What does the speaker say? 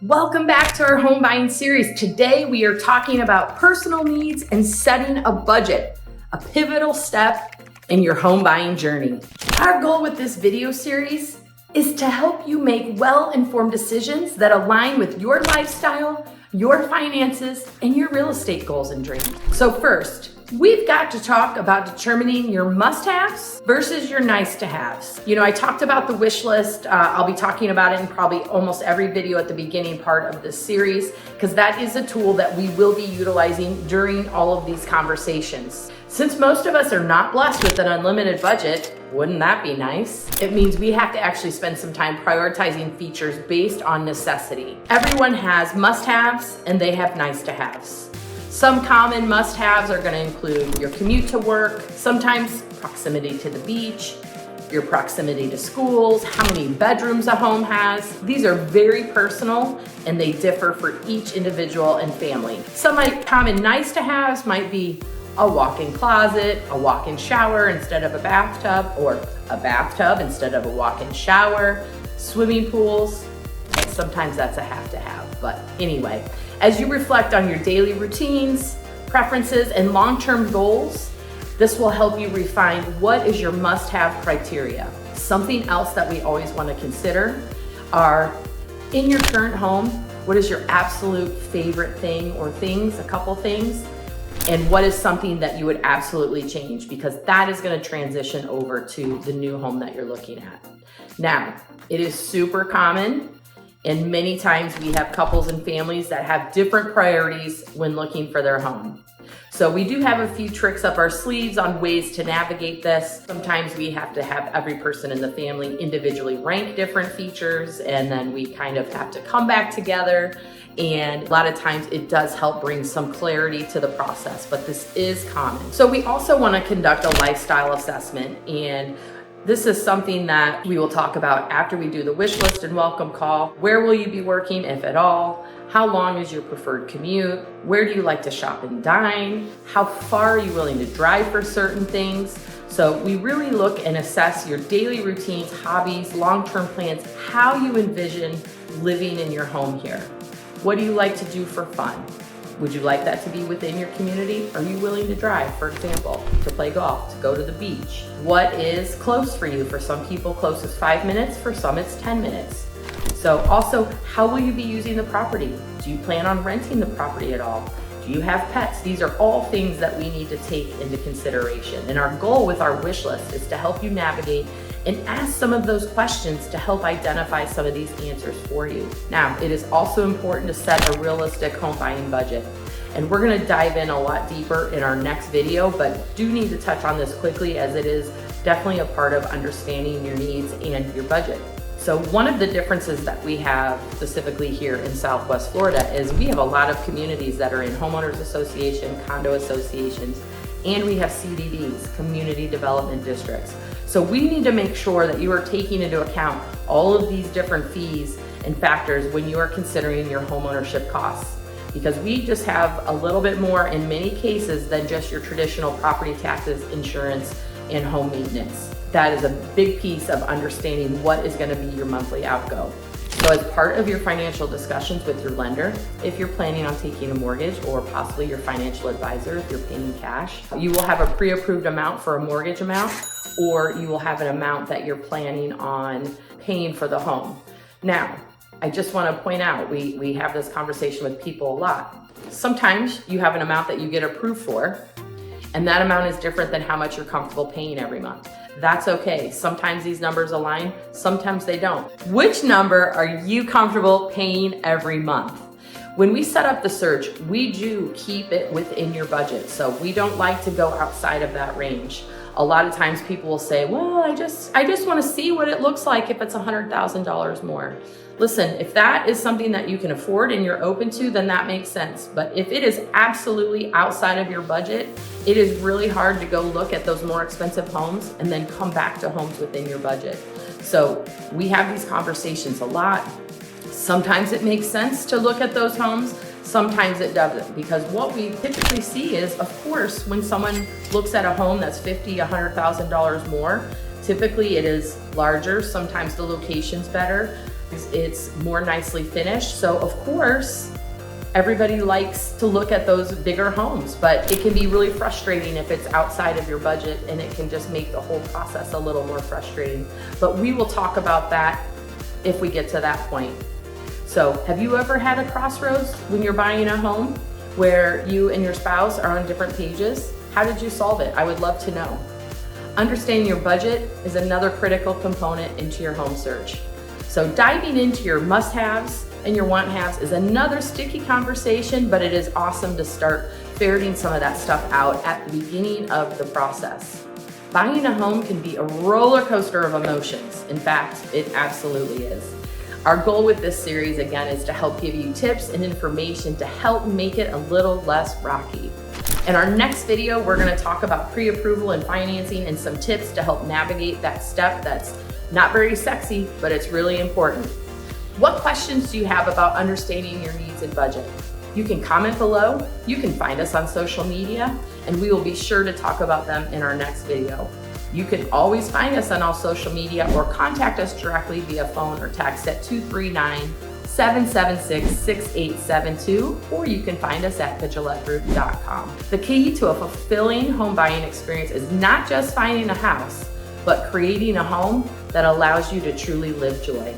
Welcome back to our home buying series. Today we are talking about personal needs and setting a budget, a pivotal step in your home buying journey. Our goal with this video series is to help you make well-informed decisions that align with your lifestyle, your finances, and your real estate goals and dreams. So first, we've got to talk about determining your must-haves versus your nice-to-haves. You know, I talked about the wish list. I'll be talking about it in probably almost every video at the beginning part of this series, because that is a tool that we will be utilizing during all of these conversations. Since most of us are not blessed with an unlimited budget, wouldn't that be nice? It means we have to actually spend some time prioritizing features based on necessity. Everyone has must-haves and they have nice-to-haves. Some common must-haves are going to include your commute to work, sometimes proximity to the beach, your proximity to schools, how many bedrooms a home has. These are very personal and they differ for each individual and family. Some common nice-to-haves might be a walk-in closet, a walk-in shower instead of a bathtub, or a bathtub instead of a walk-in shower, swimming pools. Sometimes that's a have-to-have, but anyway. As you reflect on your daily routines, preferences, and long-term goals, this will help you refine what is your must-have criteria. Something else that we always want to consider are, in your current home, what is your absolute favorite thing or things, a couple things, and what is something that you would absolutely change, because that is going to transition over to the new home that you're looking at. Now, it is super common, and many times we have couples and families that have different priorities when looking for their home. So we do have a few tricks up our sleeves on ways to navigate this. Sometimes we have to have every person in the family individually rank different features, and then we kind of have to come back together. And a lot of times it does help bring some clarity to the process, but this is common. So we also want to conduct a lifestyle assessment, and this is something that we will talk about after we do the wish list and welcome call. Where will you be working, if at all? How long is your preferred commute? Where do you like to shop and dine? How far are you willing to drive for certain things? So we really look and assess your daily routines, hobbies, long-term plans, how you envision living in your home here. What do you like to do for fun? Would you like that to be within your community? Are you willing to drive, for example, to play golf, to go to the beach? What is close for you? For some people, close is 5 minutes. For some, it's 10 minutes. So also, how will you be using the property? Do you plan on renting the property at all? Do you have pets? These are all things that we need to take into consideration. And our goal with our wish list is to help you navigate and ask some of those questions to help identify some of these answers for you. Now, it is also important to set a realistic home buying budget. And we're gonna dive in a lot deeper in our next video, but do need to touch on this quickly as it is definitely a part of understanding your needs and your budget. So one of the differences that we have specifically here in Southwest Florida is we have a lot of communities that are in homeowners association, condo associations, and we have CDDs, community development districts. So we need to make sure that you are taking into account all of these different fees and factors when you are considering your homeownership costs, because we just have a little bit more in many cases than just your traditional property taxes, insurance, and home maintenance. That is a big piece of understanding what is going to be your monthly outgo. So as part of your financial discussions with your lender, if you're planning on taking a mortgage, or possibly your financial advisor if you're paying cash, you will have a pre-approved amount for a mortgage amount, or you will have an amount that you're planning on paying for the home. Now, I just want to point out, we have this conversation with people a lot. Sometimes you have an amount that you get approved for, and that amount is different than how much you're comfortable paying every month. That's okay. Sometimes these numbers align, sometimes they don't. Which number are you comfortable paying every month? When we set up the search, we do keep it within your budget. So we don't like to go outside of that range. A lot of times people will say, well, I just want to see what it looks like if it's $100,000 more. Listen, if that is something that you can afford and you're open to, then that makes sense. But if it is absolutely outside of your budget, it is really hard to go look at those more expensive homes and then come back to homes within your budget. So we have these conversations a lot. Sometimes it makes sense to look at those homes. Sometimes it doesn't, because what we typically see is, of course, when someone looks at a home that's $50,000, $100,000 more, typically it is larger. Sometimes the location's better. it's more nicely finished. So of course, everybody likes to look at those bigger homes, but it can be really frustrating if it's outside of your budget, and it can just make the whole process a little more frustrating. But we will talk about that if we get to that point. So have you ever had a crossroads when you're buying a home where you and your spouse are on different pages? How did you solve it? I would love to know. Understanding your budget is another critical component into your home search. So diving into your must-haves and your want-haves is another sticky conversation, but it is awesome to start ferreting some of that stuff out at the beginning of the process. Buying a home can be a roller coaster of emotions. In fact, it absolutely is. Our goal with this series, again, is to help give you tips and information to help make it a little less rocky. In our next video, we're going to talk about pre-approval and financing and some tips to help navigate that step that's not very sexy, but it's really important. What questions do you have about understanding your needs and budget? You can comment below, you can find us on social media, and we will be sure to talk about them in our next video. You can always find us on all social media or contact us directly via phone or text at 239-776-6872, or you can find us at thegillettegroup.com. The key to a fulfilling home buying experience is not just finding a house, but creating a home that allows you to truly live joy.